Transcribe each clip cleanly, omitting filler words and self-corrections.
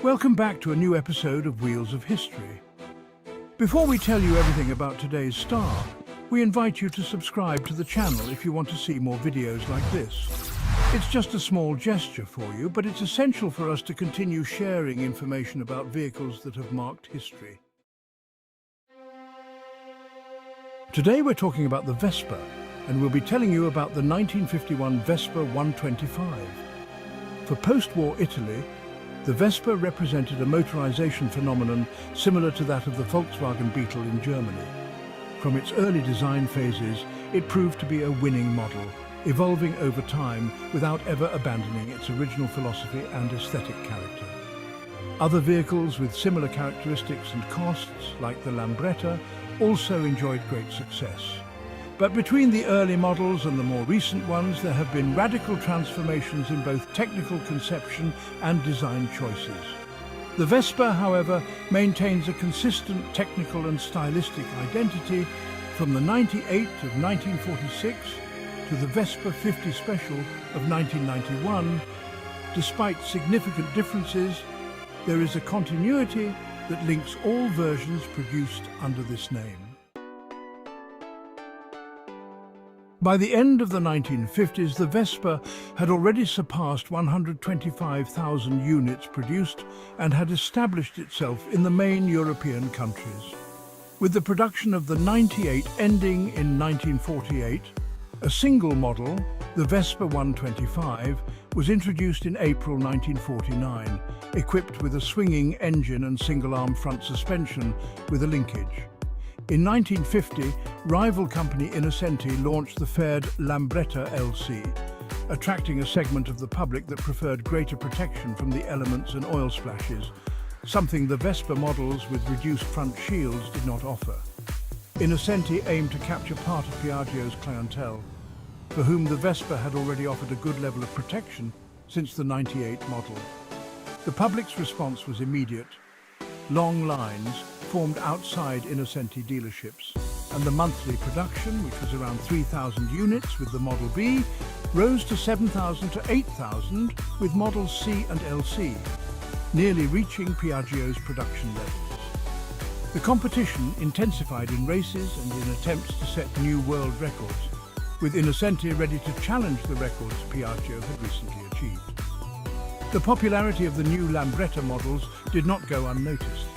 Welcome back to a new episode of Wheels of History. Before we tell you everything about today's star, we invite you to subscribe to the channel if you want to see more videos like this. It's just a small gesture for you, but it's essential for us to continue sharing information about vehicles that have marked history. Today we're talking about the Vespa, and we'll be telling you about the 1951 Vespa 125. For post-war Italy, the Vespa represented a motorization phenomenon similar to that of the Volkswagen Beetle in Germany. From its early design phases, it proved to be a winning model, evolving over time without ever abandoning its original philosophy and aesthetic character. Other vehicles with similar characteristics and costs, like the Lambretta, also enjoyed great success. But between the early models and the more recent ones, there have been radical transformations in both technical conception and design choices. The Vespa, however, maintains a consistent technical and stylistic identity from the 98 of 1946 to the Vespa 50 Special of 1991. Despite significant differences, there is a continuity that links all versions produced under this name. By the end of the 1950s, the Vespa had already surpassed 125,000 units produced and had established itself in the main European countries. With the production of the 98 ending in 1948, a single model, the Vespa 125, was introduced in April 1949, equipped with a swinging engine and single-arm front suspension with a linkage. In 1950, rival company Innocenti launched the fared Lambretta LC, attracting a segment of the public that preferred greater protection from the elements and oil splashes, something the Vespa models with reduced front shields did not offer. Innocenti aimed to capture part of Piaggio's clientele, for whom the Vespa had already offered a good level of protection since the 98 model. The public's response was immediate. Long lines formed outside Innocenti dealerships, and the monthly production, which was around 3,000 units with the Model B, rose to 7,000 to 8,000 with Models C and LC, nearly reaching Piaggio's production levels. The competition intensified in races and in attempts to set new world records, with Innocenti ready to challenge the records Piaggio had recently achieved. The popularity of the new Lambretta models did not go unnoticed.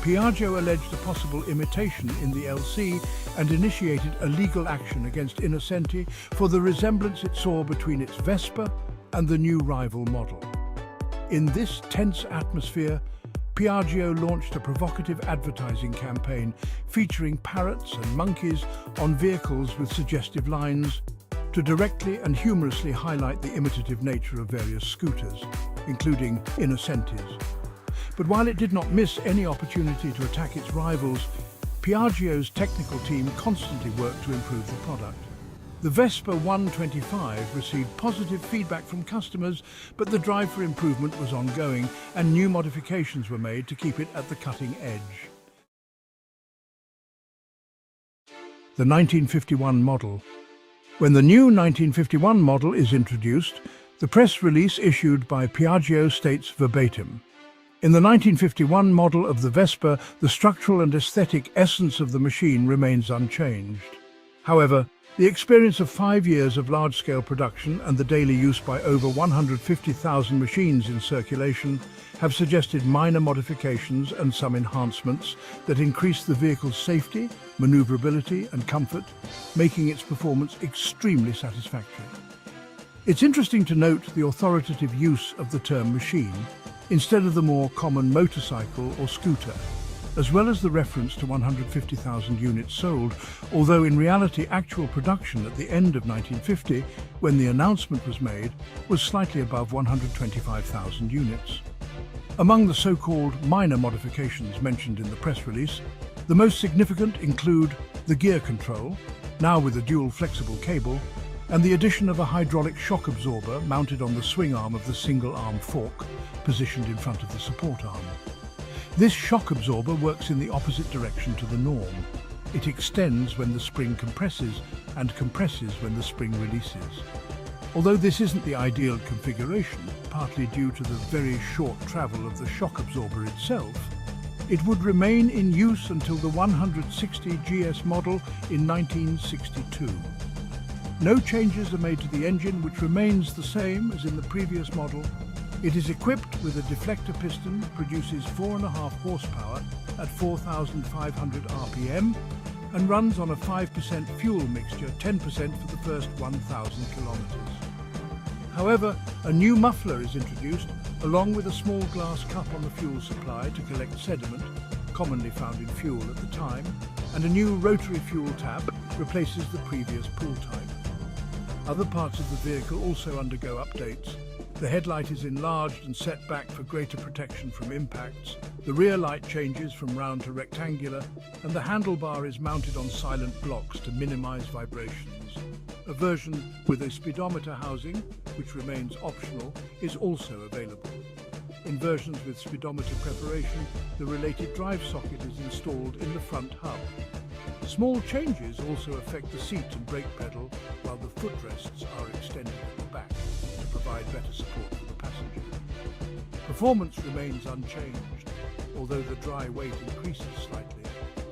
Piaggio alleged a possible imitation in the LC and initiated a legal action against Innocenti for the resemblance it saw between its Vespa and the new rival model. In this tense atmosphere, Piaggio launched a provocative advertising campaign featuring parrots and monkeys on vehicles with suggestive lines to directly and humorously highlight the imitative nature of various scooters, including Innocenti's. But while it did not miss any opportunity to attack its rivals, Piaggio's technical team constantly worked to improve the product. The Vespa 125 received positive feedback from customers, but the drive for improvement was ongoing and new modifications were made to keep it at the cutting edge. The 1951 model. When the new 1951 model is introduced, the press release issued by Piaggio states verbatim, "In the 1951 model of the Vespa, the structural and aesthetic essence of the machine remains unchanged. However, the experience of 5 years of large-scale production and the daily use by over 150,000 machines in circulation have suggested minor modifications and some enhancements that increase the vehicle's safety, maneuverability and comfort, making its performance extremely satisfactory." It's interesting to note the authoritative use of the term machine instead of the more common motorcycle or scooter, as well as the reference to 150,000 units sold, although in reality actual production at the end of 1950, when the announcement was made, was slightly above 125,000 units. Among the so-called minor modifications mentioned in the press release, the most significant include the gear control, now with a dual flexible cable, and the addition of a hydraulic shock absorber mounted on the swing arm of the single-arm fork, positioned in front of the support arm. This shock absorber works in the opposite direction to the norm. It extends when the spring compresses and compresses when the spring releases. Although this isn't the ideal configuration, partly due to the very short travel of the shock absorber itself, it would remain in use until the 160 GS model in 1962. No changes are made to the engine, which remains the same as in the previous model. It is equipped with a deflector piston, produces 4.5 horsepower at 4,500 RPM, and runs on a 5% fuel mixture, 10% for the first 1,000 kilometers. However, a new muffler is introduced, along with a small glass cup on the fuel supply to collect sediment, commonly found in fuel at the time, and a new rotary fuel tap replaces the previous pull type. Other parts of the vehicle also undergo updates. The headlight is enlarged and set back for greater protection from impacts. The rear light changes from round to rectangular, and the handlebar is mounted on silent blocks to minimize vibrations. A version with a speedometer housing, which remains optional, is also available. In versions with speedometer preparation, the related drive socket is installed in the front hub. Small changes also affect the seat and brake pedal, while the footrests are extended at the back to provide better support for the passenger. Performance remains unchanged, although the dry weight increases slightly,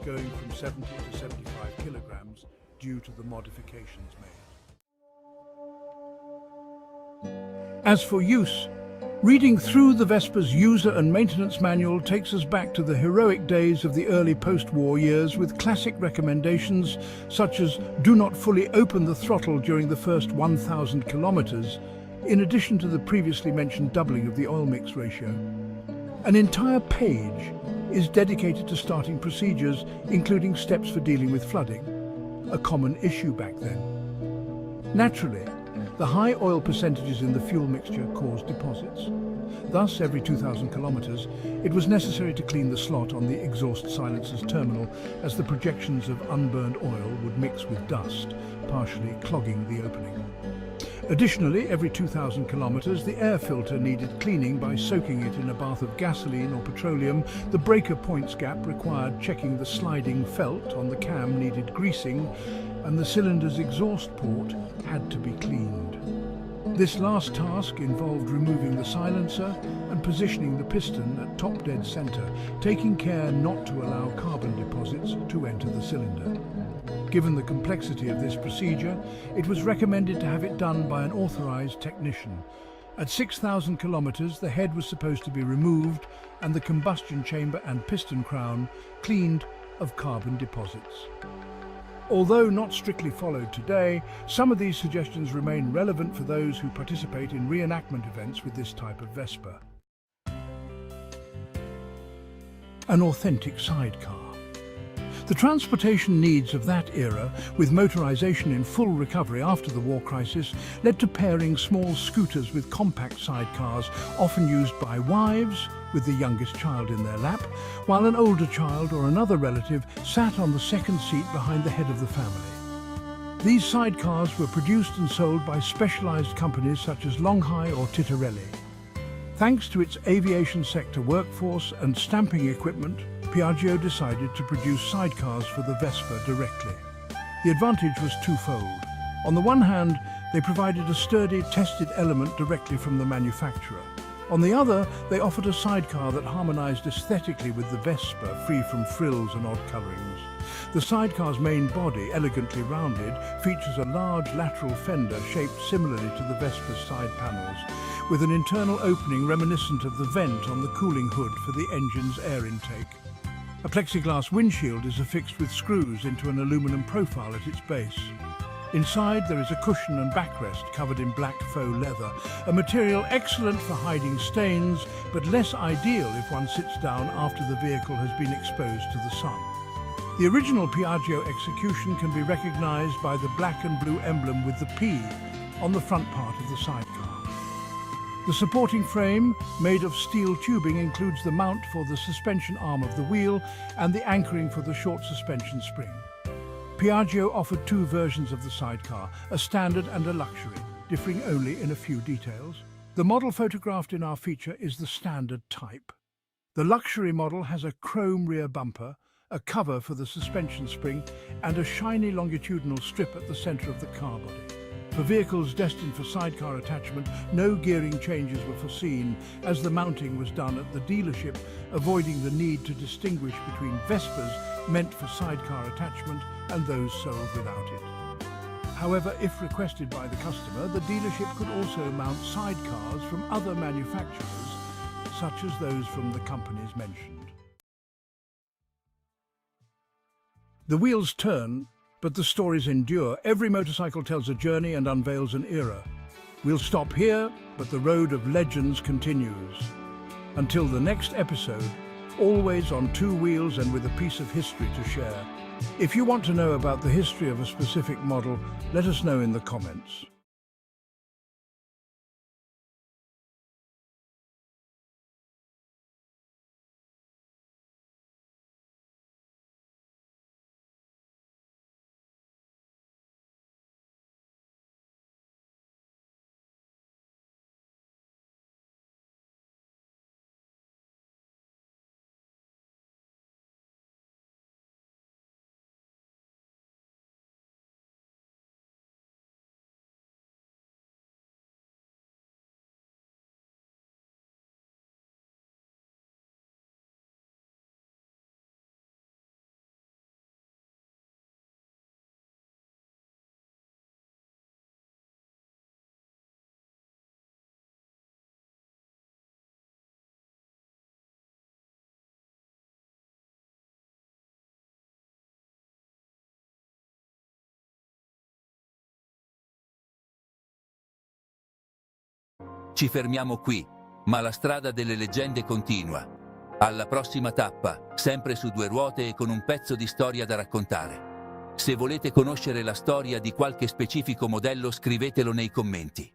going from 70 to 75 kilograms due to the modifications made. As for use, reading through the Vespa's user and maintenance manual takes us back to the heroic days of the early post-war years, with classic recommendations such as do not fully open the throttle during the first 1,000 kilometers, in addition to the previously mentioned doubling of the oil mix ratio. An entire page is dedicated to starting procedures, including steps for dealing with flooding, a common issue back then. Naturally, the high oil percentages in the fuel mixture caused deposits. Thus, every 2,000 kilometers, it was necessary to clean the slot on the exhaust silencer's terminal, as the projections of unburned oil would mix with dust, partially clogging the opening. Additionally, every 2,000 kilometers, the air filter needed cleaning by soaking it in a bath of gasoline or petroleum. The breaker points gap required checking. The sliding felt on the cam needed greasing, and the cylinder's exhaust port had to be cleaned. This last task involved removing the silencer and positioning the piston at top dead center, taking care not to allow carbon deposits to enter the cylinder. Given the complexity of this procedure, it was recommended to have it done by an authorized technician. At 6,000 kilometers, the head was supposed to be removed and the combustion chamber and piston crown cleaned of carbon deposits. Although not strictly followed today, some of these suggestions remain relevant for those who participate in reenactment events with this type of Vespa. An authentic sidecar. The transportation needs of that era, with motorization in full recovery after the war crisis, led to pairing small scooters with compact sidecars, often used by wives with the youngest child in their lap, while an older child or another relative sat on the second seat behind the head of the family. These sidecars were produced and sold by specialized companies such as Longhai or Titarelli. Thanks to its aviation sector workforce and stamping equipment, Piaggio decided to produce sidecars for the Vespa directly. The advantage was twofold. On the one hand, they provided a sturdy, tested element directly from the manufacturer. On the other, they offered a sidecar that harmonized aesthetically with the Vespa, free from frills and odd colorings. The sidecar's main body, elegantly rounded, features a large lateral fender shaped similarly to the Vespa's side panels, with an internal opening reminiscent of the vent on the cooling hood for the engine's air intake. A plexiglass windshield is affixed with screws into an aluminum profile at its base. Inside there is a cushion and backrest covered in black faux leather, a material excellent for hiding stains, but less ideal if one sits down after the vehicle has been exposed to the sun. The original Piaggio execution can be recognized by the black and blue emblem with the P on the front part of the sidecar. The supporting frame, made of steel tubing, includes the mount for the suspension arm of the wheel and the anchoring for the short suspension spring. Piaggio offered two versions of the sidecar, a standard and a luxury, differing only in a few details. The model photographed in our feature is the standard type. The luxury model has a chrome rear bumper, a cover for the suspension spring, and a shiny longitudinal strip at the center of the car body. For vehicles destined for sidecar attachment, no gearing changes were foreseen as the mounting was done at the dealership, avoiding the need to distinguish between Vespas meant for sidecar attachment and those sold without it. However, if requested by the customer, the dealership could also mount sidecars from other manufacturers, such as those from the companies mentioned. The wheels turn, but the stories endure. Every motorcycle tells a journey and unveils an era. We'll stop here, but the road of legends continues. Until the next episode, always on two wheels and with a piece of history to share. If you want to know about the history of a specific model, let us know in the comments. Ci fermiamo qui, ma la strada delle leggende continua. Alla prossima tappa, sempre su due ruote e con un pezzo di storia da raccontare. Se volete conoscere la storia di qualche specifico modello, scrivetelo nei commenti.